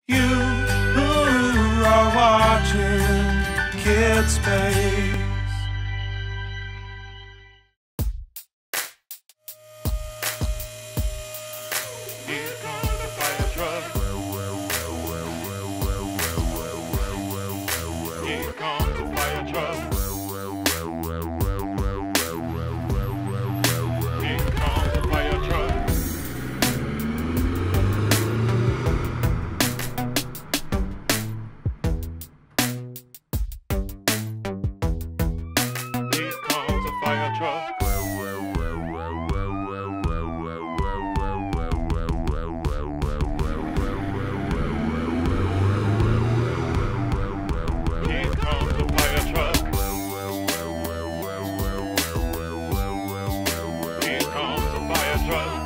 You are watching KIDspace. Here comes the fire truck. Here comes the fire truck. Here comes the fire truck. Here comes the fire truck. Here comes the fire truck. Here comes the fire truck. Here comes the fire truck.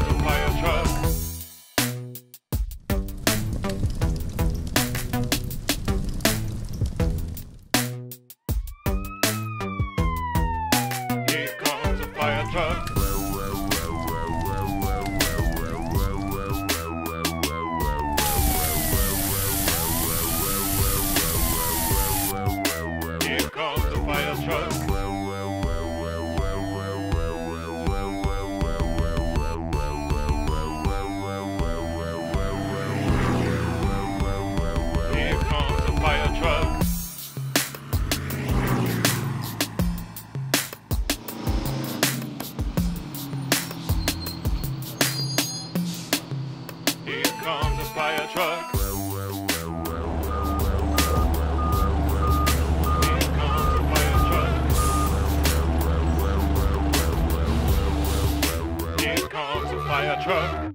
Here comes the fire truck. Here comes the fire truck. Here comes the fire truck. Here comes the fire truck. Here comes the fire truck. Here comes the fire truck.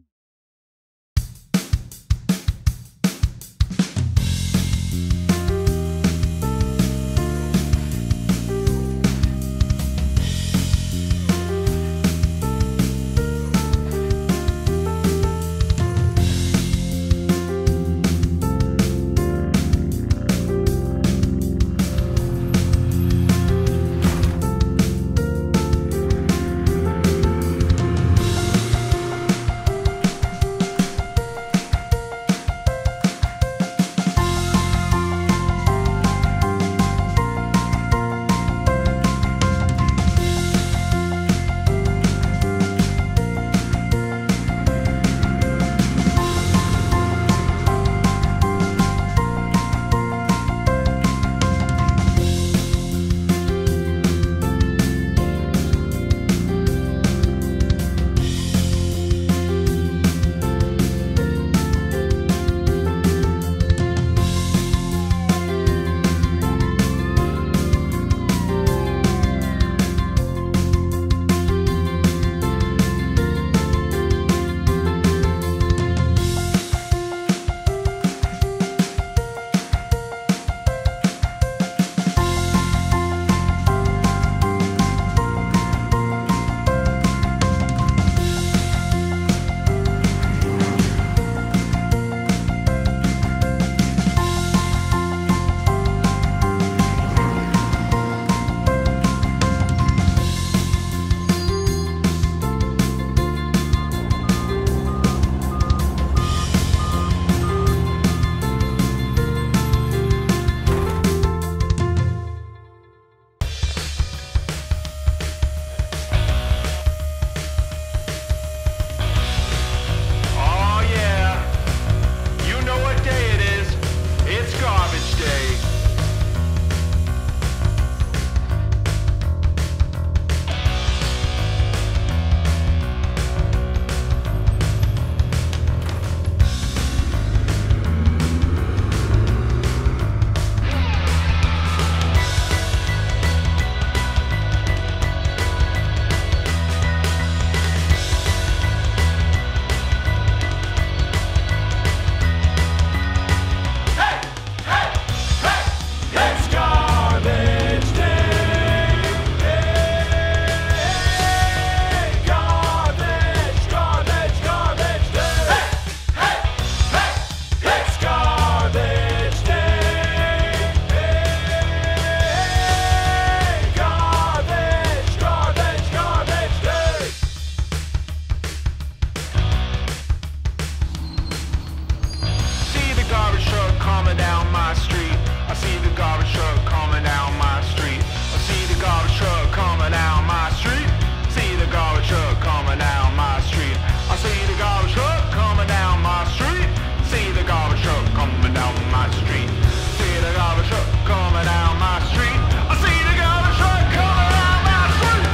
garbage truck coming down my street. I see the garbage truck coming down my street. See the garbage truck coming down my street. I see the garbage truck coming down my street. See the garbage truck coming down my street. See the garbage truck coming down my street. I see the garbage truck coming down my street.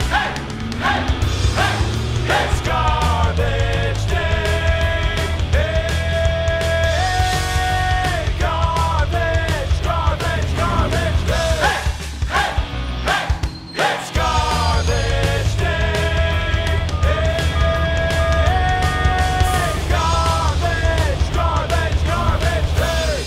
Hey, hey, hey, it's garbage day. Hey, garbage, garbage, garbage day. Hey, hey, hey, it's garbage day. Hey, garbage, garbage, garbage day.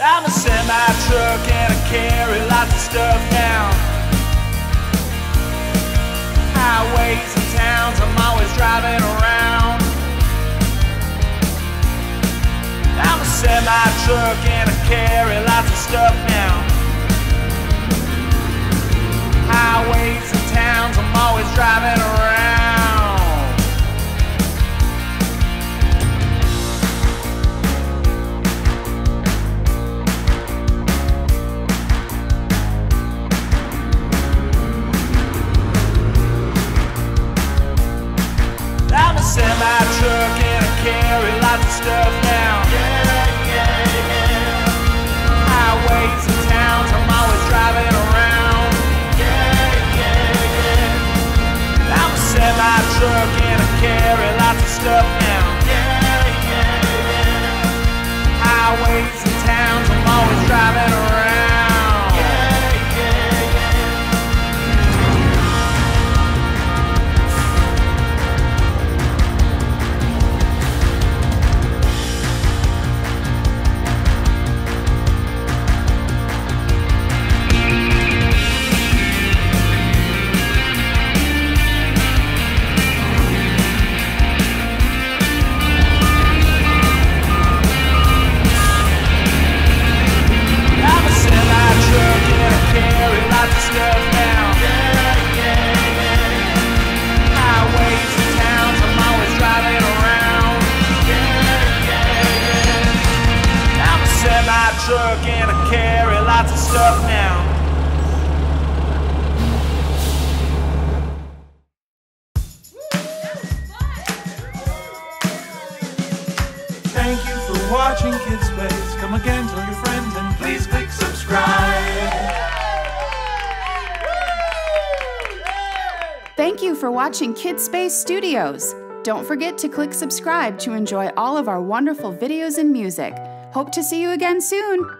I'm a semi-truck and I carry lots of stuff down highways and towns. I'm always driving around. I'm a semi-truck and I carry lots of stuff down highways and towns. I'm always driving around. I'm a semi-truck and I carry lots of stuff down highways and towns. I'm always driving around. I'm a semi-truck and I carry lots of stuff down highways and towns. I'm always driving around. Truck and I carry lots of stuff now. Thank you for watching KIDspace. Come again, tell your friends, and please click subscribe. Thank you for watching KIDspace Studios. Don't forget to click subscribe to enjoy all of our wonderful videos and music. Hope to see you again soon.